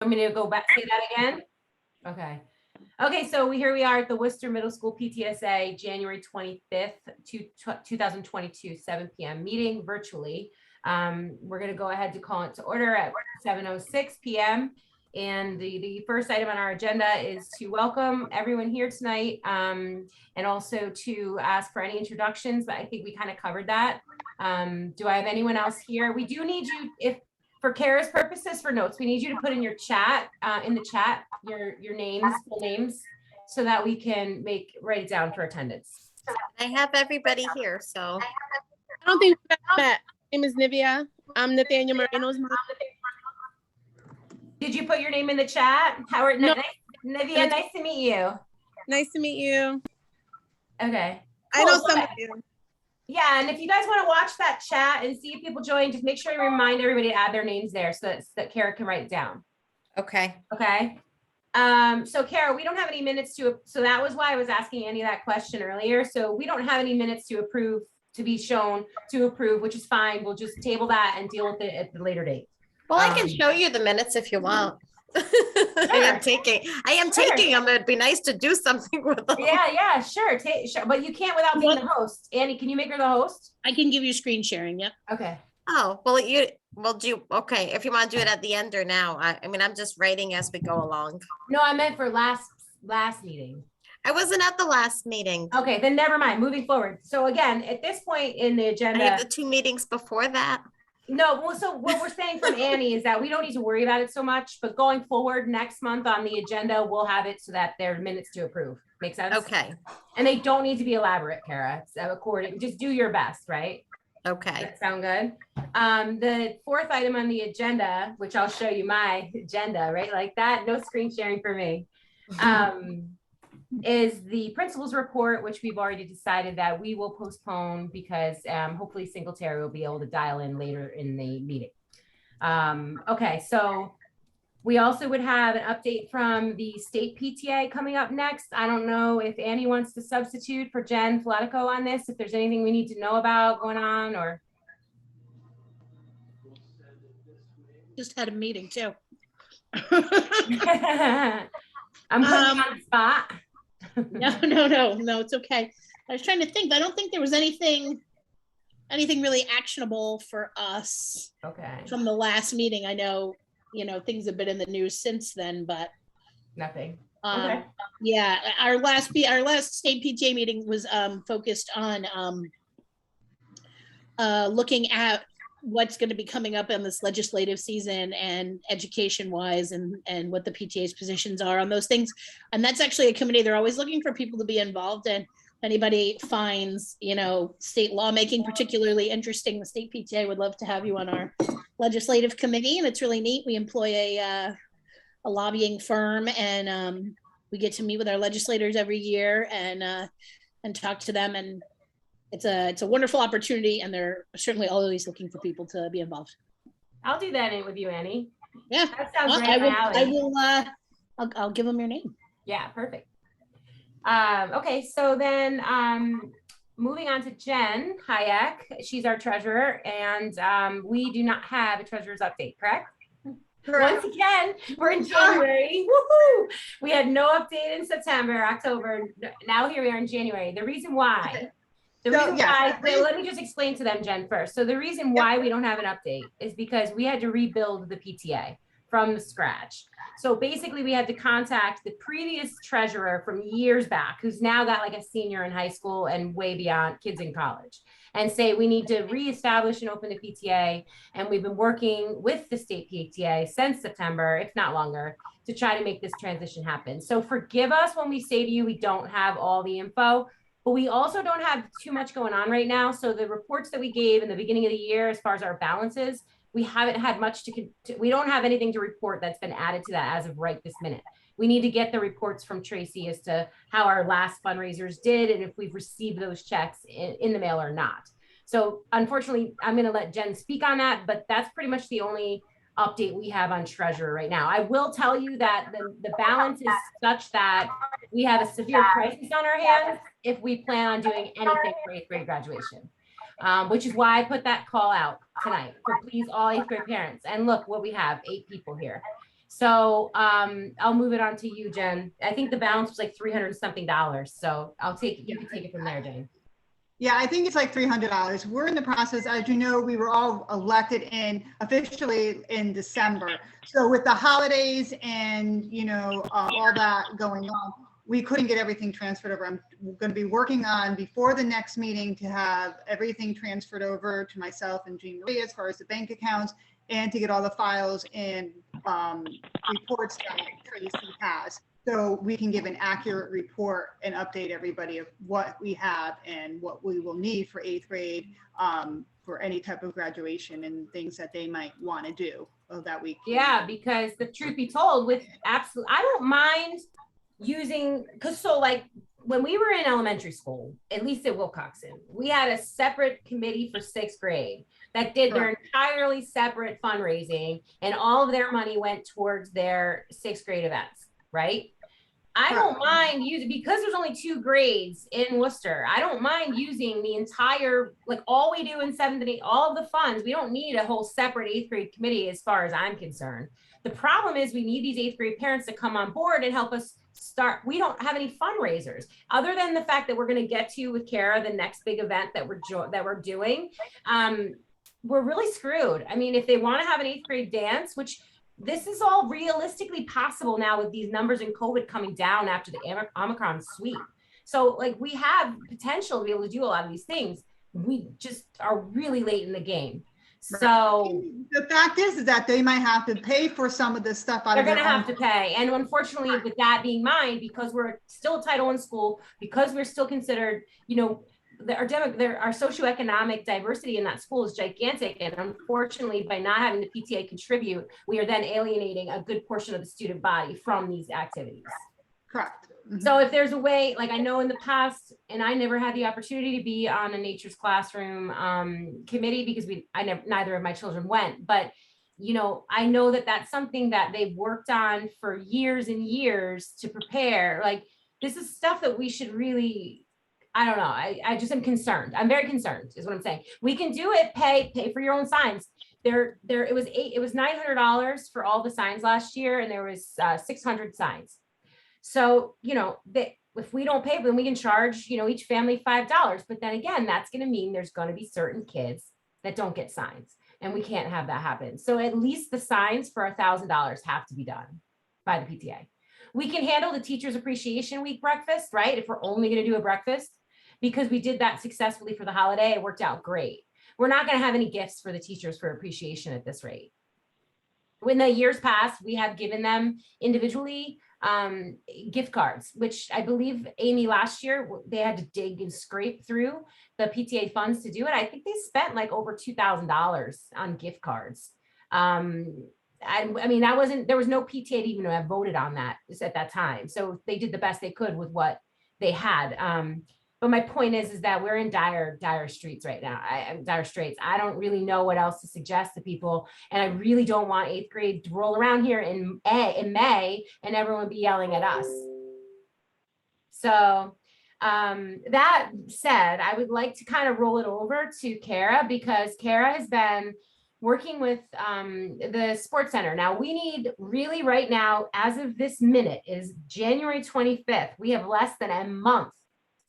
Want me to go back, say that again? Okay. Okay, so here we are at the Wooster Middle School PTSA, January 25th, 2022, 7 p.m. meeting virtually. We're going to go ahead to call it to order at 7:06 p.m. And the first item on our agenda is to welcome everyone here tonight, and also to ask for any introductions, but I think we kind of covered that. Do I have anyone else here? We do need you, if for Kara's purposes, for notes, we need you to put in your chat, your names, full names, so that we can write it down for attendance. I have everybody here, so. I don't think we met. My name is Nivea. I'm Nathaniel Moreno's mom. Did you put your name in the chat? Howard, No. Nivea, nice to meet you. Nice to meet you. Okay. I know Cool. some of you. Yeah, and if you guys want to watch that chat and see if people join, just make sure you remind everybody to add their names there so that Kara can write it down. Okay. Okay. So Kara, we don't have any minutes so that was why I was asking Andy that question earlier. So we don't have any minutes to approve, to be shown to approve, which is fine. We'll just table that and deal with it at the later date. Well, I can show you the minutes if you want. I am taking them. It'd be nice to do something with them. Yeah, sure. But you can't without being the host. Andy, can you make her the host? I can give you screen sharing. Yep. Okay. Oh, well, okay. If you want to do it at the end or now, I mean, I'm just writing as we go along. No, I meant for last meeting. I wasn't at the last meeting. Okay, then never mind. Moving forward. So again, at this point in the agenda, I have the 2 meetings before that. No, well, so what we're saying from Annie is that we don't need to worry about it so much, but going forward next month on the agenda, we'll have it so that there are minutes to approve. Make sense? Okay. And they don't need to be elaborate, Kara. So just do your best, right? Okay. That sound good? The fourth item on the agenda, which I'll show you my agenda, right? Like that, no screen sharing for me. Is the principal's report, which we've already decided that we will postpone because hopefully Singletary will be able to dial in later in the meeting. Okay, so we also would have an update from the state PTA coming up next. I don't know if Annie wants to substitute for Jen Flatico on this, if there's anything we need to know about going on, or. Just had a meeting too. I'm putting you on the spot. No, it's okay. I was trying to think. I don't think there was anything really actionable for us. Okay. From the last meeting. I know, things have been in the news since then, but nothing. Okay. Yeah, our last state PTA meeting was focused on looking at what's going to be coming up in this legislative season and education wise and what the PTA's positions are on those things. And that's actually a committee they're always looking for people to be involved in. If anybody finds, state lawmaking particularly interesting, the state PTA would love to have you on our legislative committee. And it's really neat. We employ a lobbying firm and we get to meet with our legislators every year and talk to them, and it's a wonderful opportunity, and they're certainly always looking for people to be involved. I'll do that with you, Annie. Yeah, that sounds great. I'll give them your name. Yeah, perfect. Okay, so then moving on to Jen Hayek. She's our treasurer, and we do not have a treasurer's update, correct? Once again, we're in January. Woohoo! We had no update in September, October. Now here we are in January. The reason why. Let me just explain to them, Jen, first. So the reason why we don't have an update is because we had to rebuild the PTA from scratch. So basically we had to contact the previous treasurer from years back, who's now got like a senior in high school and way beyond, kids in college, and say we need to reestablish and open the PTA. And we've been working with the state PTA since September, if not longer, to try to make this transition happen. So forgive us when we say to you we don't have all the info. But we also don't have too much going on right now. So the reports that we gave in the beginning of the year, as far as our balances, we haven't had much we don't have anything to report that's been added to that as of right this minute. We need to get the reports from Tracy as to how our last fundraisers did and if we've received those checks in the mail or not. So unfortunately, I'm gonna let Jen speak on that, but that's pretty much the only update we have on treasurer right now. I will tell you that the balance is such that we have a severe crisis on our hands if we plan on doing anything for 8th grade graduation, which is why I put that call out tonight for please all 8th grade parents. And look what we have, 8 people here. So I'll move it on to you, Jen. I think the balance was like $300 something. So you can take it from there, Jen. Yeah, I think it's like $300. We're in the process, as you know, we were all elected officially in December. So with the holidays and, all that going on, we couldn't get everything transferred over. I'm going to be working on before the next meeting to have everything transferred over to myself and Jean Marie as far as the bank accounts and to get all the files and reports that Tracy has. So we can give an accurate report and update everybody of what we have and what we will need for 8th grade for any type of graduation and things that they might want to do that week. Yeah, because the truth be told, I don't mind using, because like when we were in elementary school, at least at Wilcoxon, we had a separate committee for 6th grade that did their entirely separate fundraising, and all of their money went towards their 6th grade events, right? I don't mind using, because there's only 2 grades in Wooster, I don't mind using the entire, like all we do in 7th and 8th, all of the funds. We don't need a whole separate 8th grade committee as far as I'm concerned. The problem is we need these 8th grade parents to come on board and help us start. We don't have any fundraisers other than the fact that we're going to get to with Kara, the next big event that we're doing. We're really screwed. I mean, if they want to have an 8th grade dance, which this is all realistically possible now with these numbers and COVID coming down after the Omicron sweep. So like we have potential to be able to do a lot of these things. We just are really late in the game. So the fact is that they might have to pay for some of this stuff. They're going to have to pay. And unfortunately, with that being mine, because we're still a Title I school, because we're still considered, our socioeconomic diversity in that school is gigantic. And unfortunately, by not having the PTA contribute, we are then alienating a good portion of the student body from these activities. Correct. Mm-hmm. So if there's a way, like I know in the past, and I never had the opportunity to be on a Nature's Classroom committee because neither of my children went, but I know that that's something that they've worked on for years and years to prepare. Like this is stuff that we should really, I don't know. I just am concerned. I'm very concerned is what I'm saying. We can do it. Pay for your own signs. It was $900 for all the signs last year. And there was 600 signs. So, if we don't pay, then we can charge, each family $5. But then again, that's going to mean there's going to be certain kids that don't get signs, and we can't have that happen. So at least the signs for $1,000 have to be done by the PTA. We can handle the Teachers Appreciation Week breakfast, right? If we're only going to do a breakfast, because we did that successfully for the holiday, it worked out great. We're not going to have any gifts for the teachers for appreciation at this rate. When the years past, we have given them individually gift cards, which I believe Amy last year, they had to dig and scrape through the PTA funds to do it. I think they spent like over $2,000 on gift cards. I mean, there was no PTA to even have voted on that at that time. So they did the best they could with what they had. But my point is that we're in dire straits right now. Dire straits. I don't really know what else to suggest to people. And I really don't want 8th grade to roll around here in May and everyone be yelling at us. So that said, I would like to kind of roll it over to Kara, because Kara has been working with the sports center. Now we need really right now, as of this minute, is January 25th. We have less than a month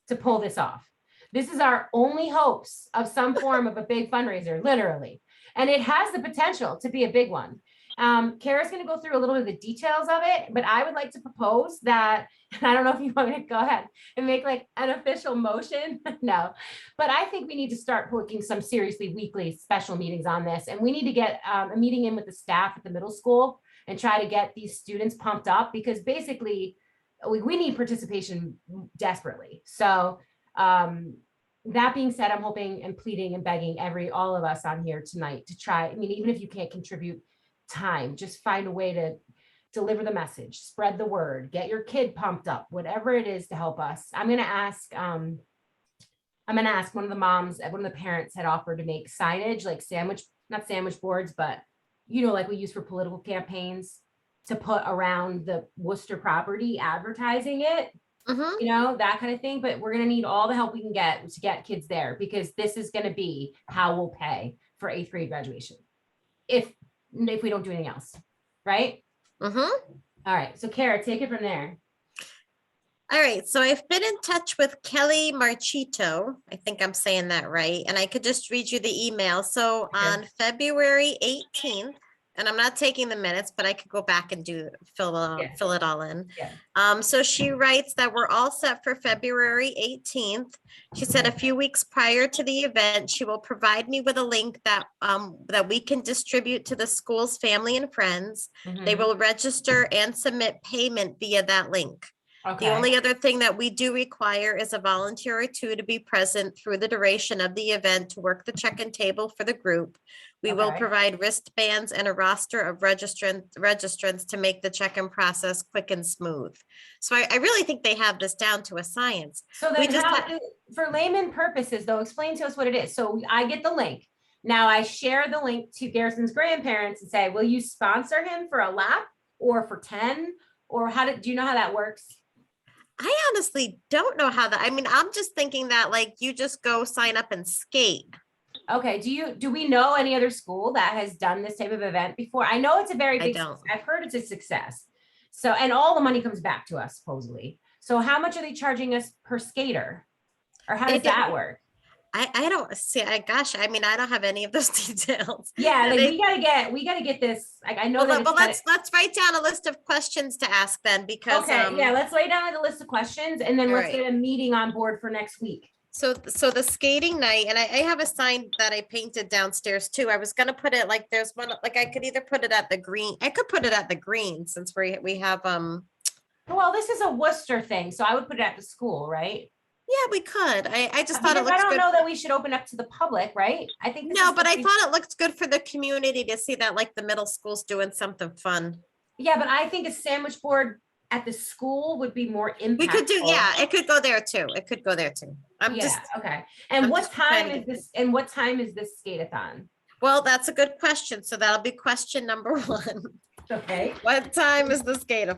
to pull this off. This is our only hopes of some form of a big fundraiser, literally. And it has the potential to be a big one. Kara's going to go through a little bit of the details of it, but I would like to propose that, and I don't know if you want me to go ahead and make like an official motion. No, but I think we need to start booking some seriously weekly special meetings on this. And we need to get a meeting in with the staff at the middle school and try to get these students pumped up, because basically we need participation desperately. So that being said, I'm hoping and pleading and begging all of us on here tonight to try. I mean, even if you can't contribute time, just find a way to deliver the message, spread the word, get your kid pumped up, whatever it is to help us. I'm going to ask one of the moms, one of the parents had offered to make signage, like not sandwich boards, but like we use for political campaigns, to put around the Wooster property, advertising it, that kind of thing. But we're going to need all the help we can get to get kids there, because this is going to be how we'll pay for 8th grade graduation if we don't do anything else, right? All right, so Kara, take it from there. All right, so I've been in touch with Kelly Marchito. I think I'm saying that right. And I could just read you the email. So Okay. on February 18th, and I'm not taking the minutes, but I could go back and fill it all in. Yeah. So she writes that we're all set for February 18th. She said a few weeks prior to the event, she will provide me with a link that we can distribute to the school's family and friends. They Mhm. will register and submit payment via that link. Okay. The only other thing that we do require is a volunteer or two to be present through the duration of the event to work the check-in table for the group. We will Okay. provide wristbands and a roster of registrants to make the check-in process quick and smooth. So I really think they have this down to a science. So We then just for layman purposes though, explain to us what it is. So I get the link. Now I share the link to Garrison's grandparents and say, will you sponsor him for a lap or for 10? Or do you know how that works? I honestly don't know how that, I mean, I'm just thinking that like you just go sign up and skate. Okay, do we know any other school that has done this type of event before? I know it's a very I big, don't. I've heard it's a success. So, and all the money comes back to us supposedly. So how much are they charging us per skater? Or how does that work? I don't see, gosh, I mean, I don't have any of those details. Yeah, like we gotta get this. Like I know Well, that let's write down a list of questions to ask then, because okay, yeah, let's lay down the list of questions and then let's right. get a meeting on board for next week. So the skating night, and I have a sign that I painted downstairs too. I was gonna put it like there's one, like I could either put it at the green. I could put it at the green since we have Well, this is a Wooster thing, so I would put it at the school, right? yeah, we could. I just thought it Because I looks don't good. know that we should open up to the public, right? I think this No, is but I something- thought it looked good for the community to see that like the middle school's doing something fun. Yeah, but I think a sandwich board at the school would be more impactful. We could do, yeah, it could go there too. It could go there too. Okay. And I'm what just trying time to is get this? And what time is this skate-a-thon? Well, that's a good question. So that'll be question number 1. Okay. What time is the skate?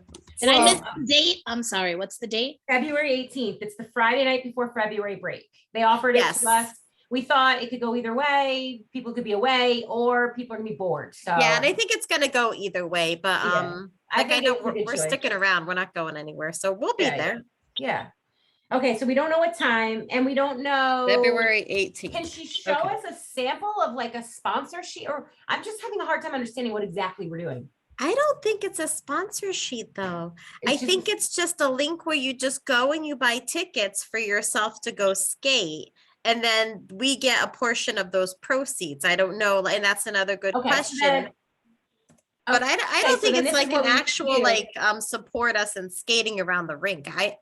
And I So, missed the date. I'm sorry. What's the date? February 18th. It's the Friday night before February break. They offered it Yes. to us. We thought it could go either way. People could be away or people are gonna be bored. So Yeah, and I think it's gonna go either way, but Yeah. I like I think know it's a good we're choice. sticking around. We're not going anywhere, so we'll be Yeah, there. yeah. Okay, so we don't know what time and we don't know. February 18th. Can she show Okay. us a sample of like a sponsor sheet? Or I'm just having a hard time understanding what exactly we're doing. I don't think it's a sponsor sheet though. It's I just- think it's just a link where you just go and you buy tickets for yourself to go skate. And then we get a portion of those proceeds. I don't know. And that's another good Okay, so question. then- But I Okay, don't so think then it's this is like what an we actual do. like support us in skating around the rink. I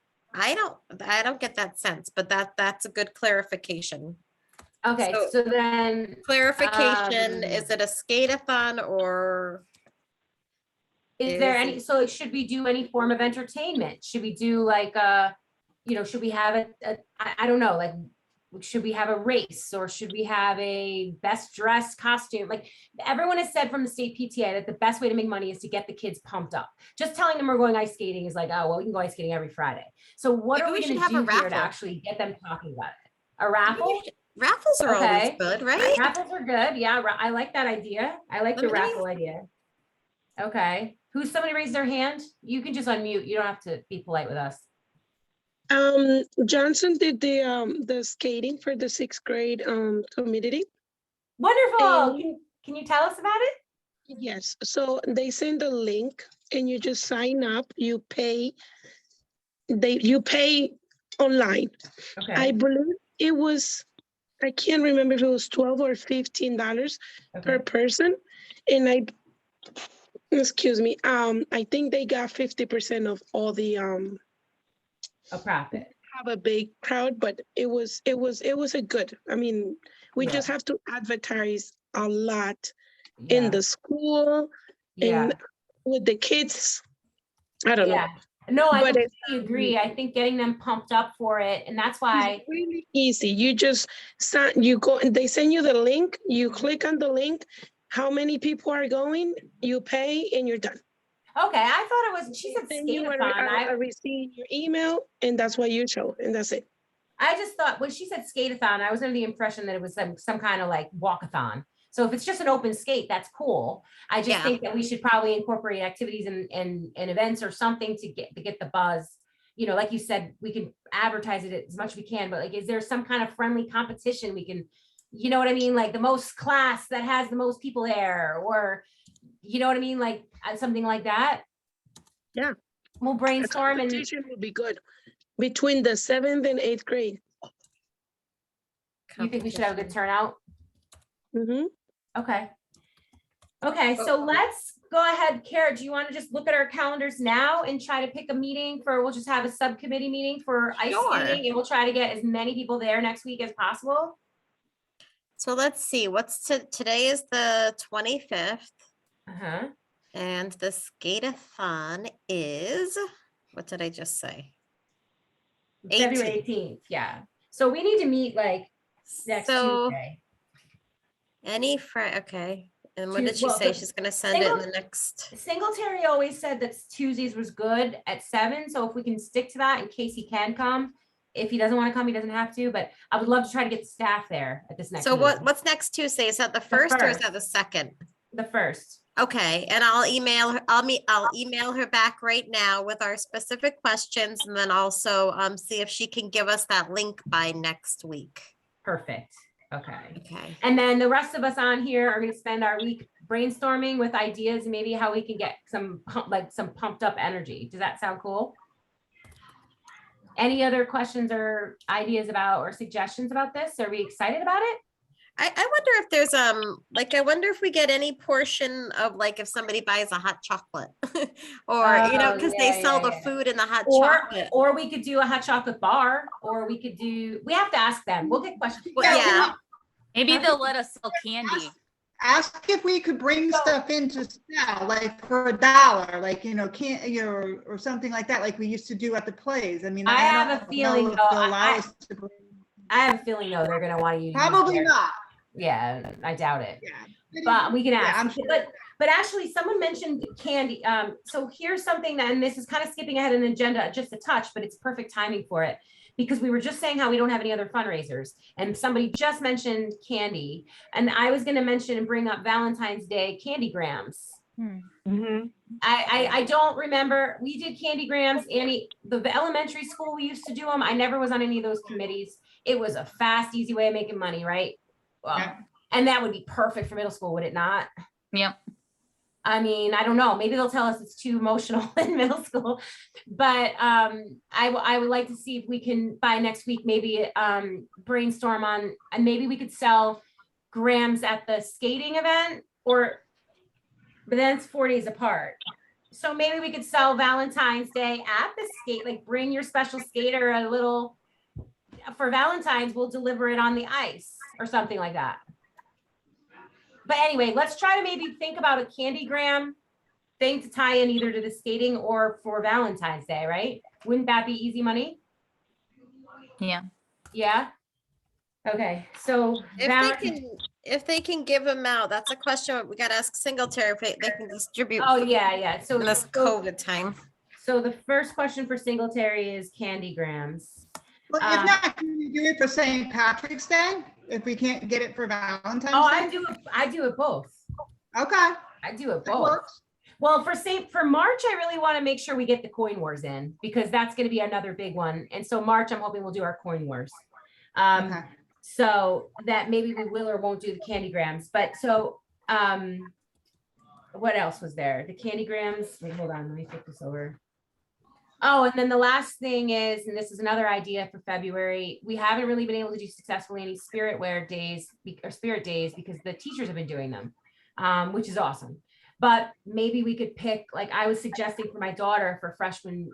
don't get that sense, but that's a good clarification. Okay, So- so then Clarification, is it a skate-a-thon or? is there Is any, it- so should we do any form of entertainment? Should we do like should we have I don't know, like, should we have a race or should we have a best dressed costume? Like everyone has said from the state PTA that the best way to make money is to get the kids pumped up. Just telling them we're going ice skating is like, oh, well, you can go ice skating every Friday. So what Maybe are we we should gonna have a do here to raffle. actually get them talking about it? A raffle? Raffles are always Okay. good, right? Raffles are good. Yeah, I like that idea. I like the Let me- raffle idea. Okay. Who's somebody raised their hand? You can just unmute. You don't have to be polite with us. Johnson did the skating for the 6th grade community. Wonderful. And- Can you tell us about it? Yes, so they send a link and you just sign up, you pay online. I Okay. believe it was, I can't remember if it was $12 or $15 per Okay. person. And excuse me, I think they got 50% of all the A profit. have a big crowd, but it was a good. I mean, we Yeah. just have to advertise a lot Yeah. in the school Yeah. and with the kids. I don't know. Yeah. No, I But it's, completely agree. I think getting them pumped up for it, and that's why. It's really easy. You just you go and they send you the link. You click on the link. How many people are going? You pay and you're done. Okay, I thought it was. She said Then you skate-a-thon. receive your email, and that's what you show, and that's it. I just thought when she said skate-a-thon, I was under the impression that it was some kind of like walk-a-thon. So if it's just an open skate, that's cool. I just Yeah. think that we should probably incorporate activities and events or something to get the buzz. You know, like you said, we can advertise it as much as we can, but like, is there some kind of friendly competition we can, you know what I mean? Like the most class that has the most people there, or, you know what I mean? Like something like that. Yeah. We'll A brainstorm and competition would be good between the 7th and 8th grade. you think we should have a good turnout? Mhm. Okay. Okay, so let's go ahead. Kara, do you want to just look at our calendars now and try to pick a meeting for, we'll just have a subcommittee meeting for ice Sure. skating, and we'll try to get as many people there next week as possible. So let's see, today is the 25th, Uh-huh. and the skate-a-thon is, what did I just say? February 18th, yeah. So we need to meet like next So Tuesday. okay, and what did she Well, say? the She's gonna send it in single- the next, Singletary always said that Tuesdays was good at 7, so if we can stick to that in case he can come. If he doesn't want to come, he doesn't have to, but I would love to try to get the staff there at this next so meeting. what's next Tuesday? Is that the first or is that the second? The first. Okay, and I'll email her, I'll email her back right now with our specific questions, and then also see if she can give us that link by next week. Perfect. Okay. Okay. And then the rest of us on here are going to spend our week brainstorming with ideas, maybe how we can get some pumped up energy. Does that sound cool? Any other questions or ideas about or suggestions about this? Are we excited about it? I wonder if there's I wonder if we get any portion of, like, if somebody buys a hot chocolate or you know, Oh, because yeah, they sell yeah, the yeah. food in the hot Or chocolate. we could do a hot chocolate bar, or we could do, we have to ask them. We'll get questions. Well, yeah. Maybe they'll let us sell candy. Ask if we could bring stuff in to sell, like for $1, like, you know, or something like that, like we used to do at the plays. I mean, I have don't a feeling, know if though, they'll allow I us to bring- I have a feeling though they're gonna want you to use Probably their- not. Yeah, I doubt it. Yeah. But we can Yeah, ask. I'm sure. But actually, someone mentioned candy. So here's something that, and this is kind of skipping ahead in the agenda just a touch, but it's perfect timing for it. Because we were just saying how we don't have any other fundraisers, and somebody just mentioned candy. And I was gonna mention and bring up Valentine's Day candy grams. Mhm. I don't remember, we did candy grams, Annie, the elementary school, we used to do them. I never was on any of those committees. It was a fast, easy way of making money, right? Well, Yeah. and that would be perfect for middle school, would it not? Yep. I mean, I don't know, maybe they'll tell us it's too emotional in middle school, but I would like to see if we can, by next week, maybe brainstorm on, and maybe we could sell grams at the skating event, or, but then it's 4 days apart. So maybe we could sell Valentine's Day at the skate, like bring your special skater a little, for Valentine's, we'll deliver it on the ice or something like that. But anyway, let's try to maybe think about a candygram thing to tie in either to the skating or for Valentine's Day, right? Wouldn't that be easy money? Yeah. Yeah. Okay, so If they can give them out, that's a question we gotta ask Singletary if they can distribute oh yeah. So in this COVID time. So the first question for Singletary is candy grams. Well, if not, can we do it for St. Patrick's Day? If we can't get it for Valentine's Day? Oh, I do it both. Okay. I do it That both. works. Well, for March, I really want to make sure we get the coin wars in, because that's going to be another big one. And so March, I'm hoping we'll do our coin wars. Okay. So that maybe we will or won't do the candy grams. But so what else was there? The candy grams. Wait, hold on, let me flip this over. Oh, and then the last thing is, and this is another idea for February, we haven't really been able to do successfully any spirit days because the teachers have been doing them, which is awesome. But maybe we could pick, like I was suggesting for my daughter for freshman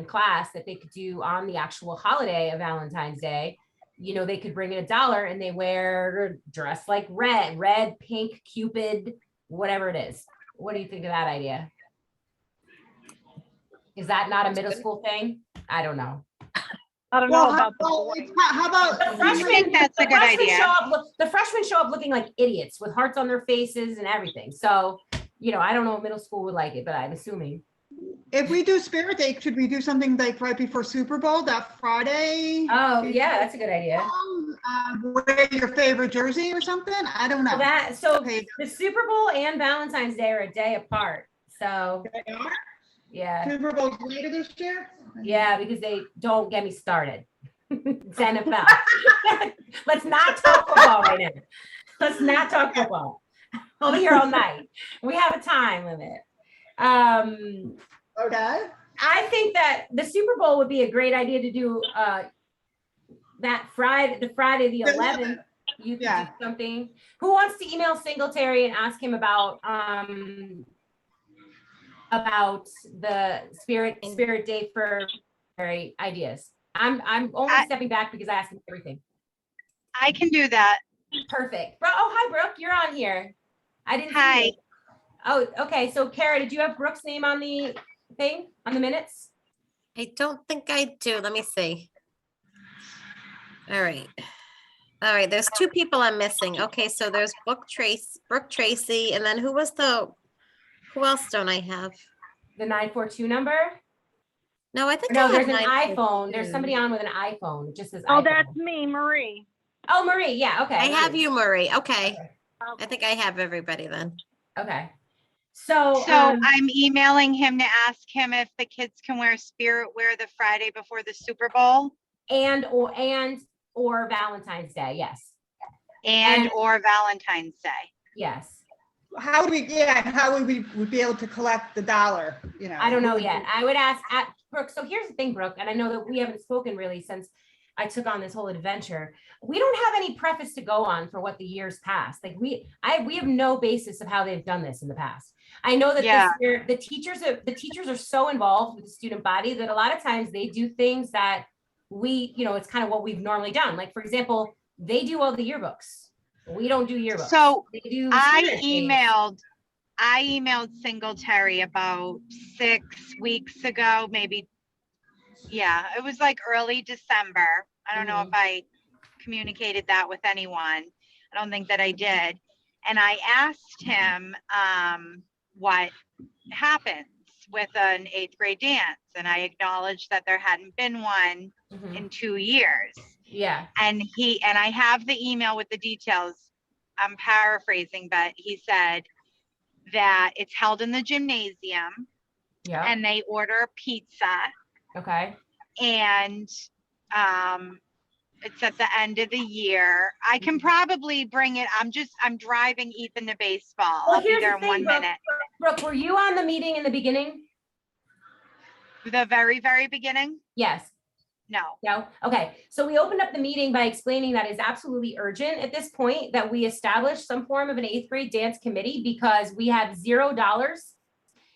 class, that they could do on the actual holiday of Valentine's Day. You know, they could bring in $1 and they dress like red, pink, Cupid, whatever it is. What do you think of that idea? Is that not a middle school thing? I don't know. I don't know about How about? The freshmen, that's a good idea. The freshmen show up looking like idiots with hearts on their faces and everything. So, you know, I don't know if middle school would like it, but I'm assuming. If we do Spirit Day, should we do something like right before Super Bowl, that Friday? Oh, yeah, that's a good idea. wear your favorite jersey or something? I don't know. So Okay. the Super Bowl and Valentine's Day are a day apart. So yeah, Super Bowl's later this year? yeah, because they don't get me started. It's NFL. Let's not talk football right now. Let's not talk football. I'll be here all night. We have a time limit. Okay. I think that the Super Bowl would be a great idea to do that Friday, the 11th. You could Yeah. do something. Who wants to email Singletary and ask him about the spirit day for ideas? I'm only stepping back because I asked him everything. I can do that. Perfect. Oh, hi, Brooke. You're on here. I didn't Hi. see you. Oh, okay. So, Kara, did you have Brooke's name on the thing, on the minutes? I don't think I do. Let me see. All right. All right, there's two people I'm missing. Okay, so there's Brooke Tracy, and then who else don't I have? The 942 number? No, I think No, I there's have an 942. iPhone. There's somebody on with an iPhone. It just says Oh, iPhone. that's me, Marie. Oh, Marie. Yeah. Okay. I have Marie. you, Marie. Okay. Okay. I think I have everybody then. Okay. So, I'm emailing him to ask him if the kids can wear spirit wear the Friday before the Super Bowl or Valentine's Day. Yes. or Valentine's Day. Yes. How would we be able to collect the dollar? You know, I don't know yet. I would ask at Brooke. So here's the thing, Brooke, and I know that we haven't spoken really since I took on this whole adventure. We don't have any preface to go on for what the years past. Like we have no basis of how they've done this in the past. I know that this year the teachers are so involved with the student body that a lot of times they do things that it's kind of what we've normally done. Like for example, they do all the yearbooks. We don't do yearbooks. So they do I emailed Singletary about 6 weeks ago, maybe. Yeah, it was like early December. I don't know if I communicated that with anyone. I don't think that I did. And I asked him what happens with an 8th grade dance. And I acknowledged that there hadn't been one in 2 years. Yeah. And I have the email with the details. I'm paraphrasing, but he said that it's held in the gymnasium. Yeah. And they order pizza. Okay. And it's at the end of the year. I can probably bring it. I'm driving Ethan to baseball. Well, I'll be there in 1 minute. Brooke, were you on the meeting in the beginning? The very, very beginning? Yes. No. Okay. So we opened up the meeting by explaining that it's absolutely urgent at this point that we establish some form of an 8th grade dance committee because we have $0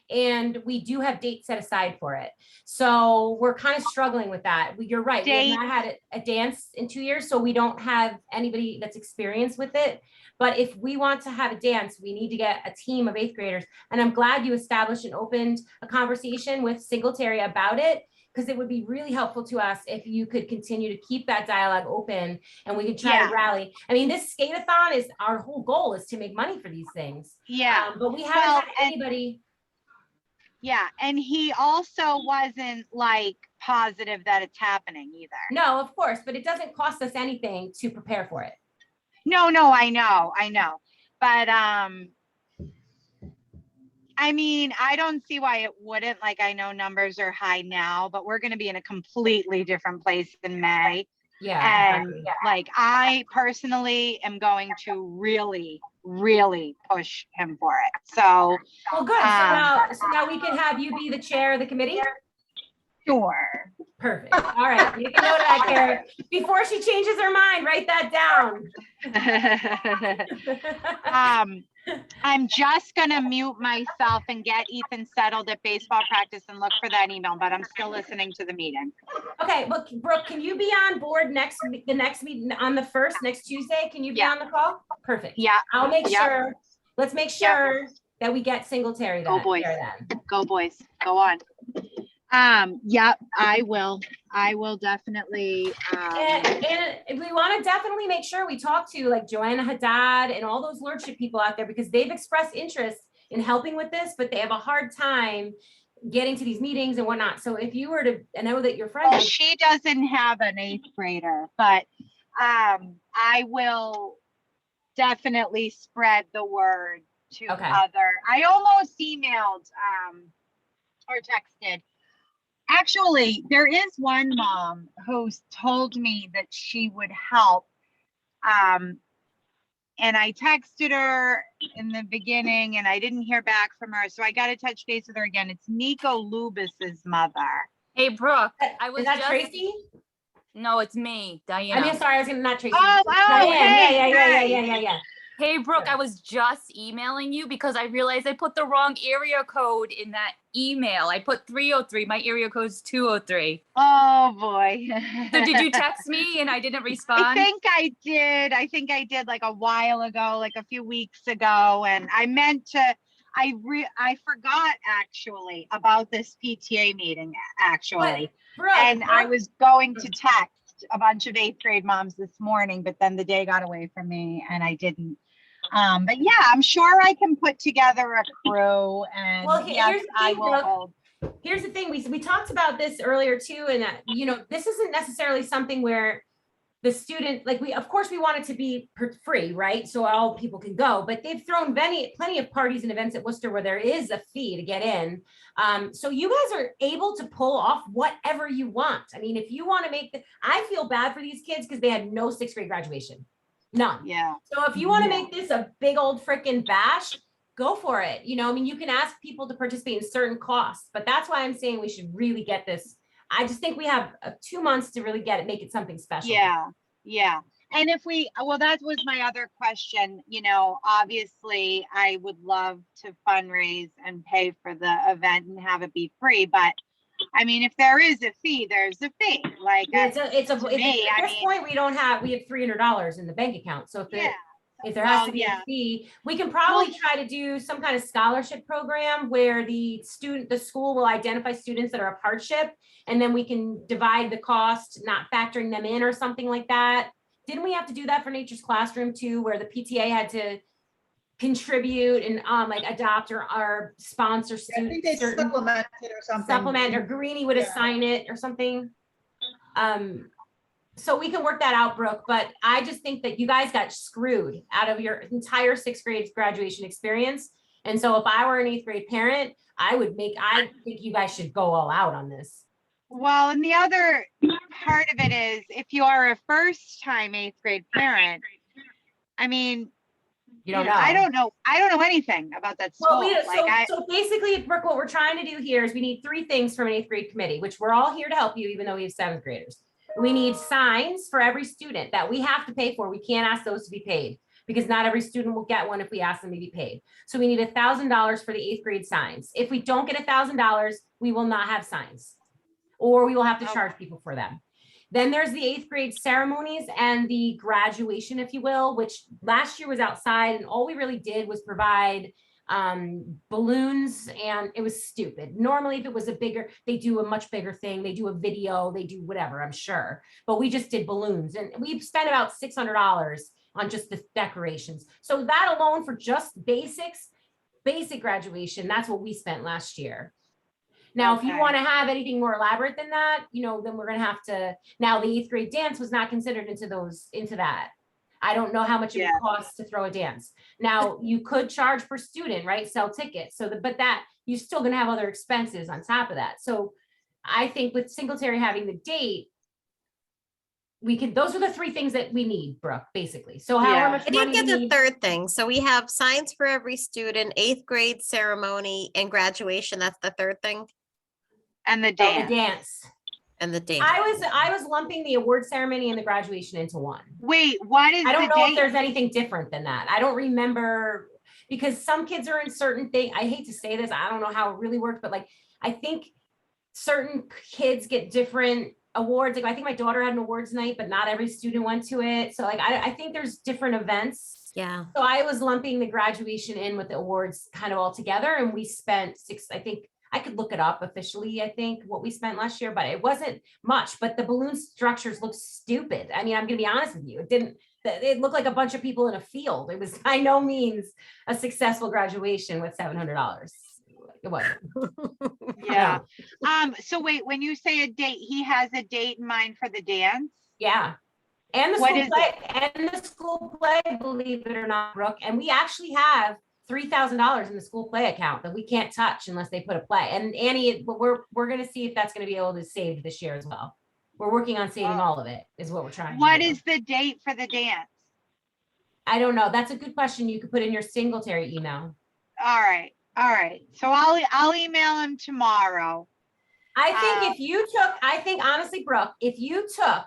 and we do have dates set aside for it. So we're kind of struggling with that. You're right. We have not had a dance in 2 years, so we don't have anybody that's experienced with it. But if we want to have a dance, we need to get a team of 8th graders. And I'm glad you established and opened a conversation with Singletary about it, because it would be really helpful to us if you could continue to keep that dialogue open and we could try to rally. I mean, this skate-a-thon is our whole goal is to make money for these things. Yeah. But we haven't had anybody. Yeah. And he also wasn't like positive that it's happening either. No, of course, but it doesn't cost us anything to prepare for it. No, I know. But I mean, I don't see why it wouldn't. Like, I know numbers are high now, but we're going to be in a completely different place in May. Yeah. And like, I personally am going to really, really push him for it. So, well, good. So now we can have you be the chair of the committee. Sure. Perfect. All right. You can note that, Kara. Before she changes her mind, write that down. I'm just going to mute myself and get Ethan settled at baseball practice and look for that email, but I'm still listening to the meeting. Okay. Well, Brooke, can you be on board the next meeting on the 1st, next Tuesday? Can you be on the call? Perfect. Yeah. I'll make sure. Let's make sure that we get Singletary Go boys. Go boys. Go on. Yep, I will definitely. And we want to definitely make sure we talk to like Joanna Haddad and all those lordship people out there, because they've expressed interest in helping with this, but they have a hard time getting to these meetings and whatnot. So if you were to, I know that your friend, she doesn't have an 8th grader, but I will definitely spread the word to Okay. I almost emailed, or texted. Actually, there is one mom who's told me that she would help. And I texted her in the beginning and I didn't hear back from her. So I got to touch base with her again. It's Nico Lubis's mother. Hey, Brooke, I was Is that just, Tracy? no, it's me, Diana. I mean, sorry, I was gonna, not Tracy. Oh, Diane. hey, Yeah. Hey, Brooke, I was just emailing you because I realized I put the wrong area code in that email. I put 303. My area code is 203. Oh boy. So did you text me and I didn't respond? I think I did. I think I did like a while ago, like a few weeks ago. And I meant to, I forgot actually about this PTA meeting actually. Brooke, And I was going to text a bunch of 8th grade moms this morning, but then the day got away from me and I didn't. But yeah, I'm sure I can put together a crew and Well, yes, here's the I thing, will Brooke. hold. Here's the thing, we talked about this earlier too, and that, this isn't necessarily something where the student, like of course we want it to be free, right? So all people can go, but they've thrown plenty of parties and events at Wooster where there is a fee to get in. So you guys are able to pull off whatever you want. I mean, if you want to I feel bad for these kids because they had no 6th grade graduation, none. Yeah. So if you want to make this a big old freaking bash, go for it. I mean, you can ask people to participate in certain costs, but that's why I'm saying we should really get this. I just think we have 2 months to really make it something special. Yeah. And well, that was my other question. Obviously I would love to fundraise and pay for the event and have it be free, but I mean, if there is a fee, there's a fee. Like at this point, we have $300 in the bank account. So if there has to be a fee, we can probably try to do some kind of scholarship program where the school will identify students that are of hardship, and then we can divide the cost, not factoring them in or something like that. Didn't we have to do that for Nature's Classroom too, where the PTA had to contribute and adopt or sponsor I think they supplemented or something. or Greenie would assign it or something. So we can work that out, Brooke, but I just think that you guys got screwed out of your entire 6th grade graduation experience. And so if I were an 8th grade parent, I think you guys should go all out on this. Well, and the other part of it is if you are a first time 8th grade parent, I mean, you don't know. I don't know anything about that school. So basically, Brooke, what we're trying to do here is we need 3 things from an 8th grade committee, which we're all here to help you, even though we have 7th graders. We need signs for every student that we have to pay for. We can't ask those to be paid because not every student will get one if we ask them to be paid. So we need $1,000 for the 8th grade signs. If we don't get $1,000, we will not have signs, or we will have to charge people for them. Then there's the 8th grade ceremonies and the graduation, if you will, which last year was outside, and all we really did was provide balloons, and it was stupid. Normally, if it was they do a much bigger thing. They do a video, they do whatever, I'm sure. But we just did balloons, and we've spent about $600 on just the decorations. So that alone for just basic graduation, that's what we spent last year. Now, if you want to have anything more elaborate than that, then we're going to have to, now the 8th grade dance was not considered into that. I don't know how much it would cost to throw a dance. Now you could charge per student, right? Sell tickets. But you're still going to have other expenses on top of that. So I think with Singletary having the date, those are the 3 things that we need, Brooke, basically. So however much I didn't get the 3rd thing. So we have signs for every student, 8th grade ceremony and graduation. That's the 3rd thing. And the dance. And the dance. I was lumping the award ceremony and the graduation into one. Wait, what is I don't know if there's anything different than that. I don't remember, because some kids are in certain things. I hate to say this, I don't know how it really works, but I think certain kids get different awards. I think my daughter had an awards night, but not every student went to it. So I think there's different events. Yeah. So I was lumping the graduation in with the awards kind of all together, and we spent I think I could look it up officially, I think what we spent last year, but it wasn't much. But the balloon structures look stupid. I mean, I'm gonna be honest with you. It looked like a bunch of people in a field. It was by no means a successful graduation with $700. It wasn't. Yeah. So wait, when you say a date, he has a date in mind for the dance? Yeah. And the What school is play, and the school play, believe it or not, Brooke, and we actually have $3,000 in the school play account that we can't touch unless they put a play. And Annie, we're gonna see if that's gonna be able to save this year as well. We're working on saving all of it, is what we're trying to What do. is the date for the dance? I don't know. That's a good question. You could put in your Singletary email. All right, all right. So I'll email him tomorrow. I think if you took, I think honestly, Brooke, if you took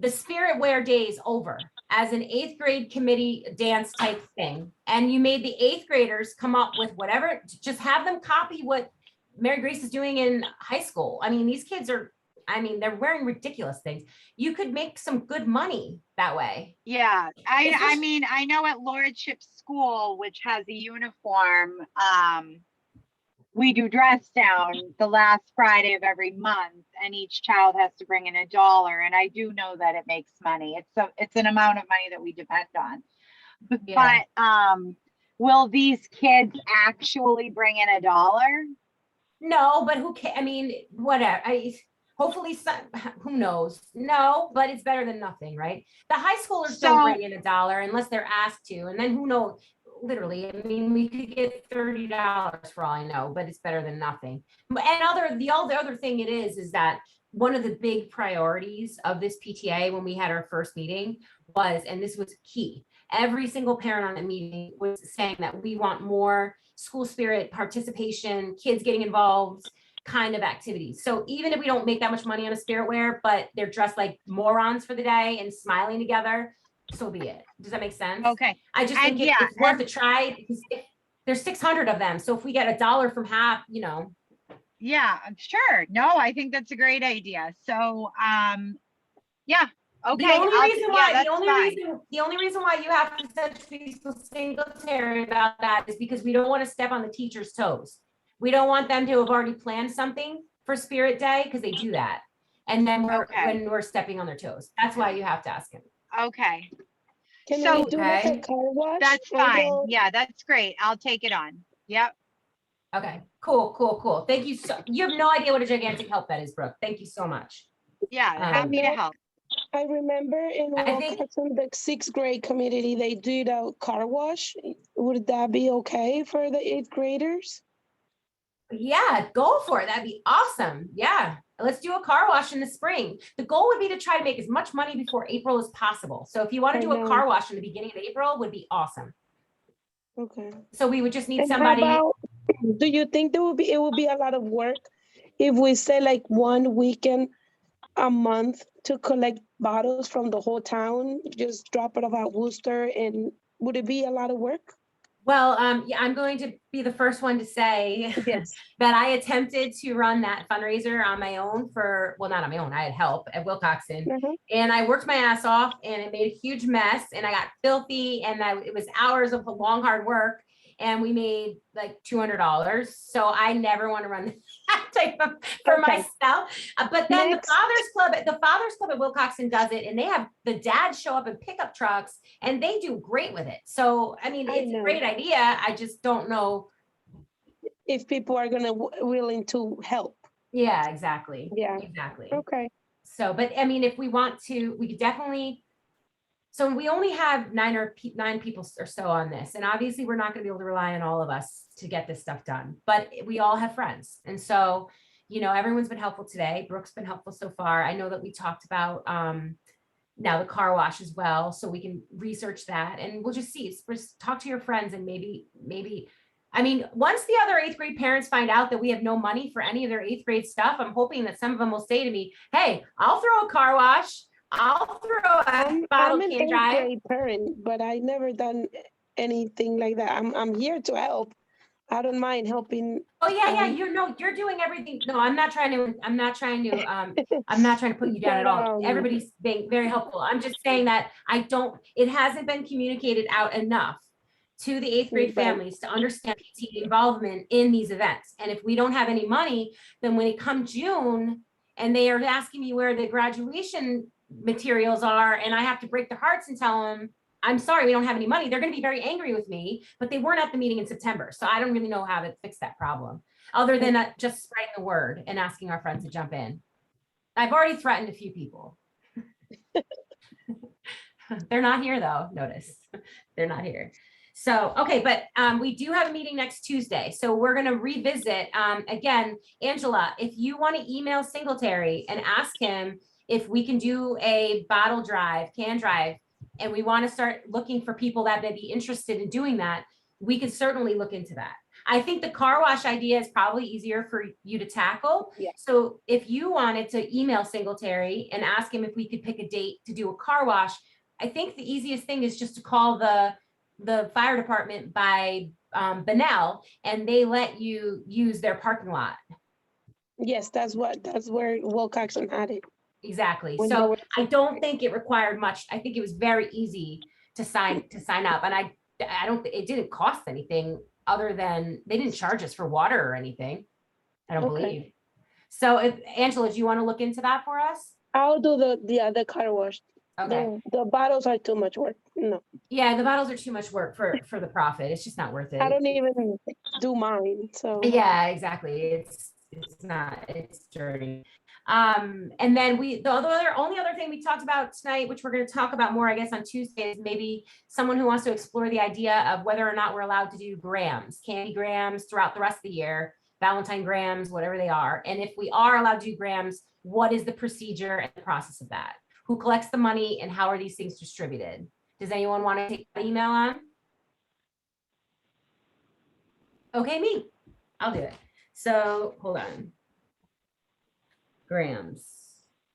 the Spirit Wear days over as an 8th grade committee dance type thing, and you made the 8th graders come up with whatever, just have them copy what Mary Grace is doing in high school. I mean, these kids are, I mean, they're wearing ridiculous things. You could make some good money that way. Yeah, I Especially- mean, I know at Lordship School, which has a uniform, we do dress down the last Friday of every month, and each child has to bring in $1. And I do know that it makes money. It's an amount of money that we depend on. Yeah. But will these kids actually bring in $1? No, but who can, I mean, whatever. Hopefully some, who knows? No, but it's better than nothing, right? The high schoolers don't So- bring in $1 unless they're asked to. And then who knows? Literally, I mean, we could get $30 for all I know, but it's better than nothing. And the other thing it is that one of the big priorities of this PTA when we had our first meeting was, and this was key, every single parent on the meeting was saying that we want more school spirit participation, kids getting involved kind of activities. So even if we don't make that much money on a Spirit Wear, but they're dressed like morons for the day and smiling together, so be it. Does that make sense? Okay, I just And think yeah, it's worth a try because there's 600 of them. So if we get $1 from half, you know. yeah, sure. No, I think that's a great idea. So, yeah, okay. The only I'll- reason yeah, why, that's fine. the only reason why you have to touch people Singletary about that is because we don't want to step on the teacher's toes. We don't want them to have already planned something for Spirit Day because they do that. And then Okay. when we're stepping on their toes, that's why you have to ask him. Okay, Can So- we do like Okay. a car wash? that's I fine. know- Yeah, that's great. I'll take it on. Yep. Okay, cool. Thank you. So you have no idea what a gigantic help that is, Brooke. Thank you so much. Yeah, happy to No. help. I remember in I think- Wilcoxon, the 6th grade community, they did a car wash. Would that be okay for the 8th graders? Yeah, go for it. That'd be awesome. Yeah. Let's do a car wash in the spring. The goal would be to try to make as much money before April as possible. So if you want to I do a know. car wash in the beginning of April, would be awesome. Okay. So we would just need And how somebody. about, do you think it would be a lot of work if we say like one weekend a month to collect bottles from the whole town, just drop it off at Wooster, and would it be a lot of work? Well, yeah, I'm going to be the first one to say Yes. that I attempted to run that fundraiser on my own well, not on my own, I had help at Wilcoxon. Uh-huh. And I worked my ass off and it made a huge mess and I got filthy and it was hours of long, hard work. And we made like $200. So I never want to run that type of for Okay. myself. But then Next. the Fathers Club at Wilcoxon does it and they have the dads show up in pickup trucks and they do great with it. So, I mean, I it's a know. great idea. I just don't know. If people are gonna willing to help. Yeah, exactly. Yeah. Exactly. Okay. So, but I mean, if we want to, we could definitely. So we only have nine people or so on this, and obviously we're not going to be able to rely on all of us to get this stuff done. But we all have friends, and so everyone's been helpful today. Brooke's been helpful so far. I know that we talked about now the car wash as well, so we can research that, and we'll just see. Just talk to your friends, and maybe. I mean, once the other 8th grade parents find out that we have no money for any of their 8th grade stuff, I'm hoping that some of them will say to me, "Hey, I'll throw a car wash. I'll throw a bottle I'm an can 8th drive." grade parent, but I never done anything like that. I'm here to help. I don't mind helping. Oh yeah, Um, you're doing everything. No, I'm not trying to put you down at all. But, Everybody's being very helpful. I'm just saying that it hasn't been communicated out enough to the 8th grade Right. families to understand PTA involvement in these events. And if we don't have any money, then when it comes June and they are asking me where the graduation materials are, and I have to break their hearts and tell them, "I'm sorry, we don't have any money," they're going to be very angry with me, but they weren't at the meeting in September. So I don't really know how to fix that problem other than just spreading the word and asking our friends to jump in. I've already threatened a few people. They're not here though, notice. They're not here. So, okay, but we do have a meeting next Tuesday. So we're gonna revisit, again, Angela, if you wanna email Singletary and ask him if we can do a bottle drive, can drive, and we wanna start looking for people that may be interested in doing that, we can certainly look into that. I think the car wash idea is probably easier for you to tackle. Yeah. So if you wanted to email Singletary and ask him if we could pick a date to do a car wash, I think the easiest thing is just to call the fire department by Benel, and they let you use their parking lot. Yes, that's where Wilcoxon had it. Exactly. When they So were- I don't think it required much. I think it was very easy to sign up, and I don't. It didn't cost anything other than they didn't charge us for water or anything. I don't Okay. believe. So, if Angela, do you want to look into that for us? I'll do the other car wash. Okay. The bottles are too much work. No, Yeah, the bottles are too much work for the profit. It's just not worth it. I don't even do mine. So Yeah, exactly. It's not, it's dirty. And then only other thing we talked about tonight, which we're going to talk about more, I guess, on Tuesday, is maybe someone who wants to explore the idea of whether or not we're allowed to do grams, candy grams throughout the rest of the year, Valentine grams, whatever they are. And if we are allowed to do grams, what is the procedure and the process of that? Who collects the money and how are these things distributed? Does anyone want to take that email on? Okay, me. I'll do it. So hold on. Grams.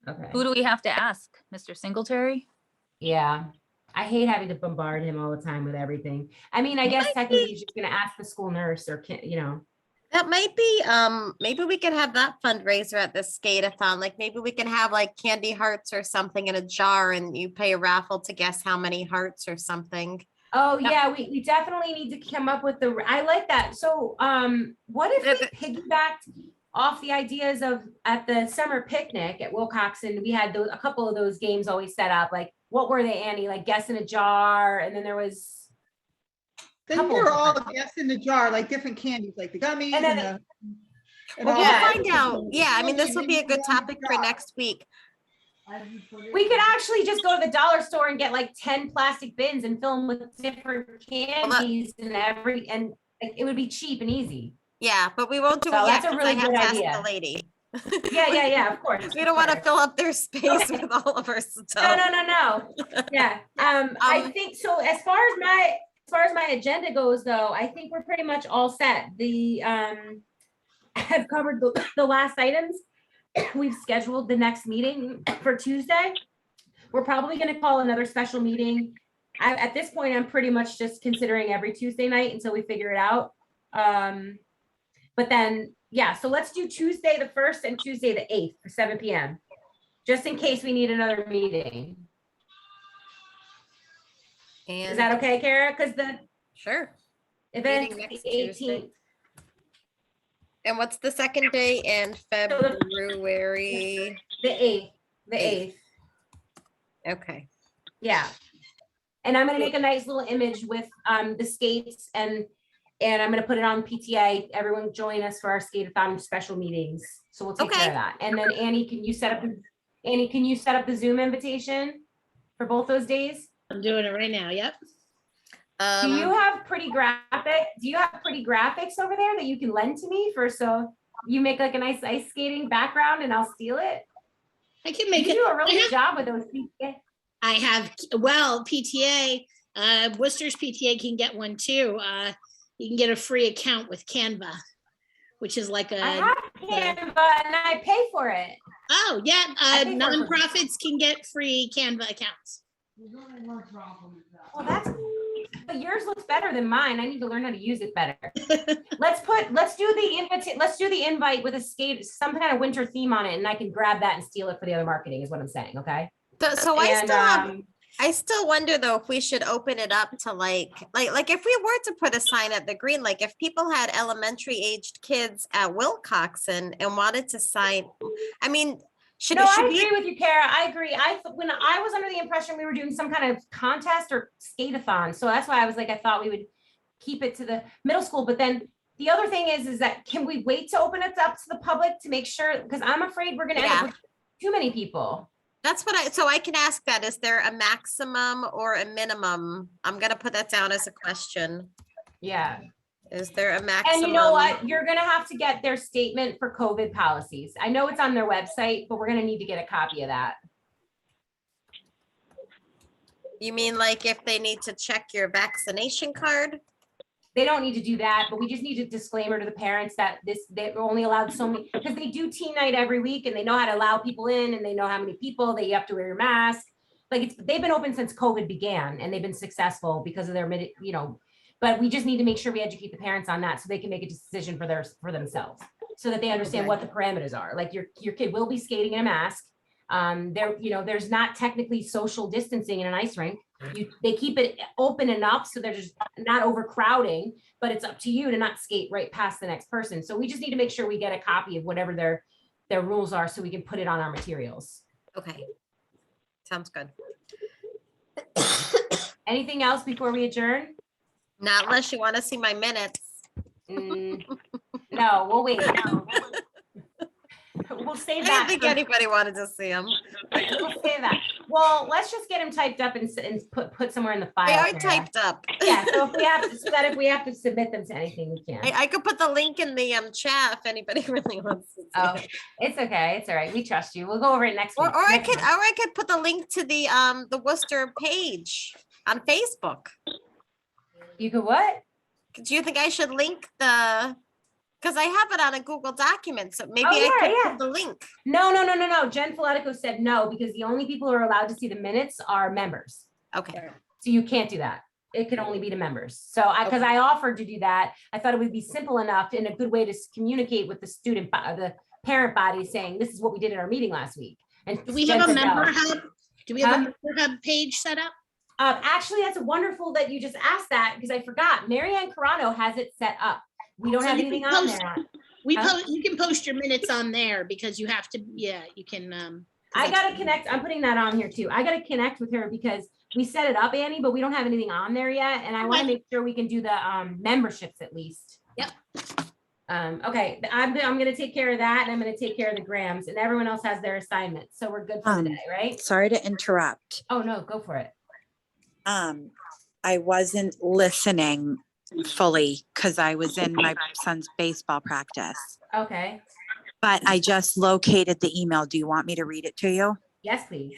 Okay. Who do we have to ask? Mr. Singletary? Yeah. I hate having to bombard him all the time with everything. I mean, I guess technically you're just gonna ask the school nurse or That might be, maybe we could have that fundraiser at the skate-a-thon. Like maybe we can have like candy hearts or something in a jar and you pay a raffle to guess how many hearts or something. Oh yeah, we definitely need to come up with I like that. So what if we piggybacked off the ideas of at the summer picnic at Wilcoxon, we had a couple of those games always set up. Like what were they, Annie? Like guess in a jar, and then there was Then couple you're of all different- guess in the jar, like different candies, like the gummies And then and Well, We'll all yeah. that. find out. Yeah, I mean, this would be a good topic for next week. we could actually just go to the dollar store and get like 10 plastic bins and fill them with different candies and it would be cheap and easy. Yeah, but we won't do So it yet that's a because I really have good to ask idea. the lady. Yeah, of course. We don't want to of course. fill up their space with all of our No. stuff. Yeah. I think so. As far as my agenda goes, though, I think we're pretty much all set. I've covered the last items. We've scheduled the next meeting for Tuesday. We're probably going to call another special meeting. At this point, I'm pretty much just considering every Tuesday night until we figure it out. But then, yeah, so let's do Tuesday the 1st and Tuesday the 8th for 7 p.m. just in case we need another meeting. Is And that okay, Kara? Because the sure. event's Meeting next the Tuesday. 18th. And what's the second day in February? The 8th. The Eighth. 8th. Okay. Yeah. And I'm gonna make a nice little image with the skates and I'm gonna put it on PTA. Everyone join us for our skate-a-thon special meetings. So we'll take care Okay. of that. And then Annie, can you set up the Zoom invitation for both those days? I'm doing it right now. Yep. Do you have pretty graphics over there that you can lend to me so you make like a nice ice skating background and I'll steal it? I can make You it. do a really good job with those PTA. I have, well, PTA, Worcester's PTA can get one too. You can get a free account with Canva, which is like I a, have Canva and I pay for it. oh yeah, I think we're- nonprofits can get free Canva accounts. Well, but yours looks better than mine. I need to learn how to use it better. Let's do the invite with some kind of winter theme on it, and I can grab that and steal it for the other marketing is what I'm saying. Okay. So And, I still wonder though, if we should open it up to like if we were to put a sign at the green, like if people had elementary aged kids at Wilcoxon and wanted to sign, I mean, should No, it I should agree be? with you, Kara. I agree. When I was under the impression we were doing some kind of contest or skate-a-thon, so that's why I was like, I thought we would keep it to the middle school. But then the other thing is that can we wait to open it up to the public to make sure? Because I'm afraid we're going to end up with too many people. That's what so I can ask that. Is there a maximum or a minimum? I'm gonna put that down as a question. Yeah. Is there a maximum? And you know what? You're gonna have to get their statement for COVID policies. I know it's on their website, but we're gonna need to get a copy of that. You mean like if they need to check your vaccination card? They don't need to do that, but we just need a disclaimer to the parents that they're only allowed so many, because they do teen night every week and they know how to allow people in and they know how many people that you have to wear your mask. Like they've been open since COVID began and they've been successful because of their, but we just need to make sure we educate the parents on that so they can make a decision for themselves so that they understand what the parameters are. Like your kid will be skating in a mask. There's not technically social distancing in an ice rink. They keep it open enough so they're just not overcrowding, but it's up to you to not skate right past the next person. So we just need to make sure we get a copy of whatever their rules are so we can put it on our materials. Okay. Sounds good. Anything else before we adjourn? Not unless you want to see my minutes. No, we'll wait. We'll save I that. didn't think anybody wanted to see them. We'll save that. Well, let's just get them typed up and put somewhere in the file. They are Sarah. typed up. Yeah, so if we have to submit them to anything, we can. I could put the link in the chat if anybody really wants to see Oh, it. it's okay. It's all right. We trust you. We'll go over it next Or week. I Next could month. put the link to the Wooster page on Facebook. You could what? Do you think I should link because I have it on a Google document, so maybe Oh, I could yeah. put the link. No. Jen Filetico said no, because the only people who are allowed to see the minutes are members. Okay. So you can't do that. It can only be to members. So because I offered to do that, I thought it would be simple enough and a good way to communicate with the parent body saying, this is what we did at our meeting last week. And Do we Jen have a said no. member hub? Do we have a member hub page set up? Actually, that's wonderful that you just asked that because I forgot. Marianne Carano has it set up. We don't So have you can anything on post- there. You can post your minutes on there because you have to, you can. I gotta connect. I'm putting that on here too. I gotta connect with her because we set it up, Annie, but we don't have anything on there yet. And I want to make sure we can do the memberships at least. Yep. Okay, I'm gonna take care of that and I'm gonna take care of the grams and everyone else has their assignments. So we're good for the day, right? Sorry to interrupt. Oh, no, go for it. I wasn't listening fully because I was in my son's baseball practice, Okay. but I just located the email. Do you want me to read it to you? Yes, please.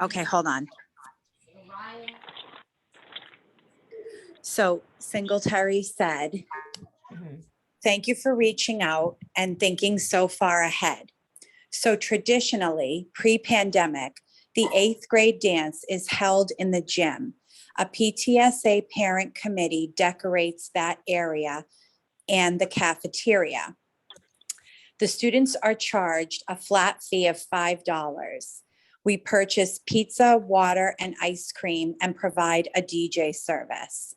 Okay, hold on. So Singletary said, Mhm. thank you for reaching out and thinking so far ahead. So traditionally, pre-pandemic, the 8th grade dance is held in the gym. A PTSA parent committee decorates that area and the cafeteria. The students are charged a flat fee of $5. We purchase pizza, water, and ice cream and provide a DJ service.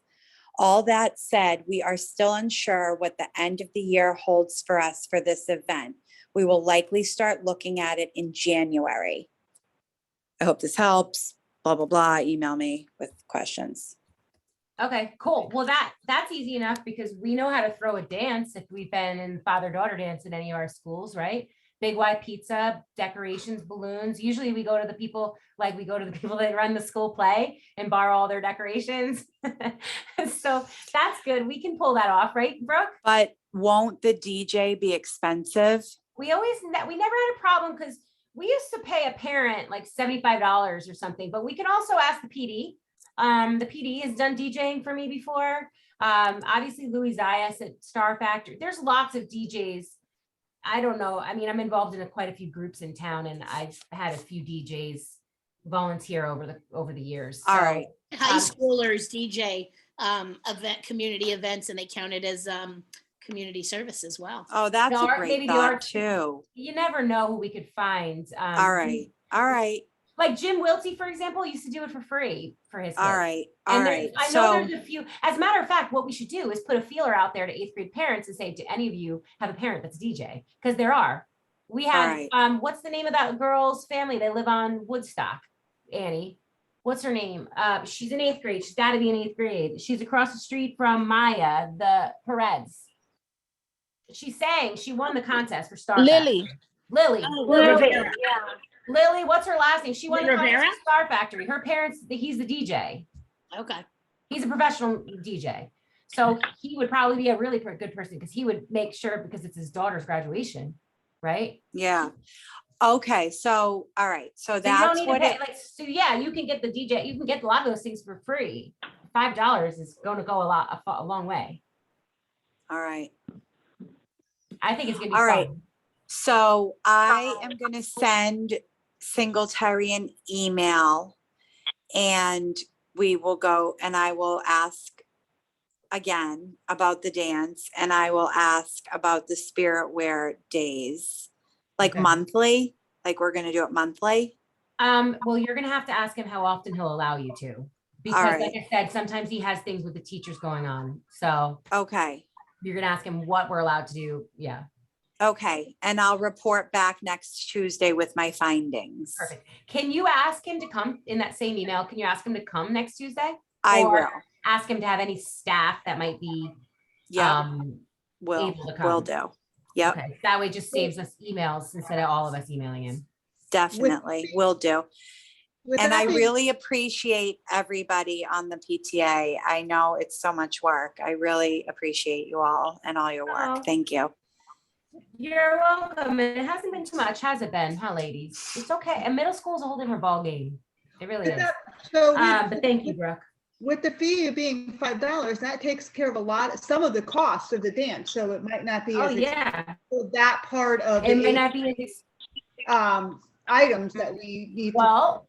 All that said, we are still unsure what the end of the year holds for us for this event. We will likely start looking at it in January. I hope this helps. Blah, blah, blah. Email me with questions. Okay, cool. Well, that's easy enough because we know how to throw a dance if we've been in father-daughter dance in any of our schools, right? Big white pizza, decorations, balloons. Usually we go to the people that run the school play and borrow all their decorations. So that's good. We can pull that off, right, Brooke? But won't the DJ be expensive? We never had a problem because we used to pay a parent like $75 or something, but we can also ask the PD. The PD has done DJing for me before. Obviously Louis Zayas at Star Factory. There's lots of DJs. I don't know. I mean, I'm involved in quite a few groups in town and I've had a few DJs volunteer over the years. All right. High schoolers DJ community events, and they count it as community service as well. Oh, that's No, a or great maybe the thought art- too. You never know who we could find. All right. All right. Like Jim Wiltie, for example, used to do it for free for his kids. All right. All And right. I know So there's a few, as a matter of fact, what we should do is put a feeler out there to 8th grade parents and say, do any of you have a parent that's DJ? Because there are. We have, right. what's the name of that girl's family? They live on Woodstock, Annie. What's her name? She's in 8th grade. She's got to be in 8th grade. She's across the street from Maya, the Perez. She sang, she won the contest for Star Lily. Factory. Lily. Oh, Lily. Lily. Yeah. Lily, what's her last name? She won the Rivera? contest at Star Factory. Her parents, he's the DJ. Okay. He's a professional DJ. So he would probably be a really good person because he would make sure, because it's his daughter's graduation, right? Yeah. Okay. So, all right. So So you don't that's need to what pay, it, like, so yeah, you can get the DJ, you can get a lot of those things for free. $5 is going to go a long way. all right. I think it's gonna be All right. fun. So I am going to send Singletary an email and we will go and I will ask again about the dance and I will ask about the spirit wear days, like Okay. monthly, like we're going to do it monthly. Well, you're gonna have to ask him how often he'll allow you to, because right. like I said, sometimes he has things with the teachers going on. So Okay. you're gonna ask him what we're allowed to do. Yeah, Okay. And I'll report back next Tuesday with my findings. perfect. Can you ask him to come in that same email? Can you ask him to come next Tuesday? I Or will. ask him to have any staff that might be Yeah. able to come. Will do. Yep. Okay, that way it just saves us emails instead of all of us emailing him. Definitely. Will do. With And that I being- really appreciate everybody on the PTA. I know it's so much work. I really appreciate you all and all your work. Oh. Thank you. You're welcome. And it hasn't been too much, has it been, huh, ladies? It's okay. And middle school is a whole different ball game. It really with is. that- So But thank you, Brooke. with the fee being $5, that takes care of some of the costs of the dance. So it might not be Oh, as yeah. expensive, that part of It may the not be as items that we need. well,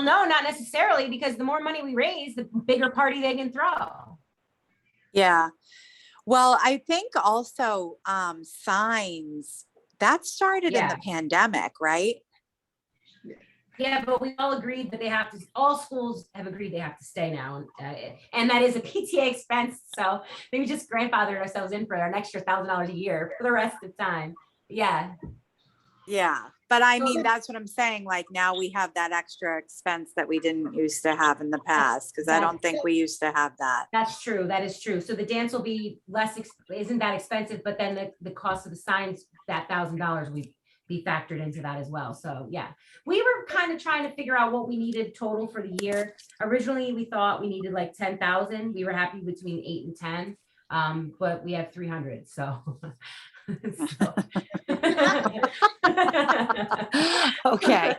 no, not necessarily, because the more money we raise, the bigger party they can throw. Yeah. Well, I think also signs that started in the pandemic, right? Yeah, but we all agreed that all schools have agreed they have to stay now. And that is a PTA expense. So maybe just grandfathered ourselves in for an extra $1,000 a year for the rest of the time. Yeah. Yeah. But I So mean, the- that's what I'm saying. Like now we have that extra expense that we didn't used to have in the past, because I don't think we used to have that. That's true. That is true. So the dance will be isn't that expensive, but then the cost of the signs, that $1,000 would be factored into that as well. So yeah, we were kind of trying to figure out what we needed total for the year. Originally, we thought we needed like 10,000. We were happy between 8 and 10, but we have 300. So. Okay.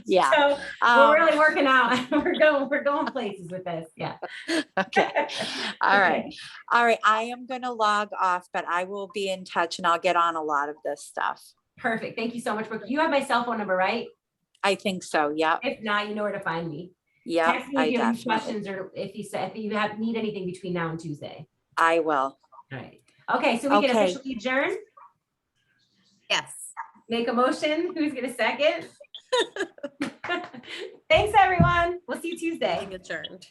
Yeah. So we're really working out. We're going places with this. Yeah. Okay. All right. Okay. All right. I am going to log off, but I will be in touch and I'll get on a lot of this stuff. Perfect. Thank you so much, Brooke. You have my cell phone number, right? I think so. Yep. If not, you know where to find me. Yep. Text me I if you have any definitely, questions, or if you need anything between now and Tuesday. I will. All right. Okay, so we can Okay. officially adjourn. Yes. Make a motion. Who's gonna second? Thanks, everyone. We'll see you Tuesday. Being adjourned.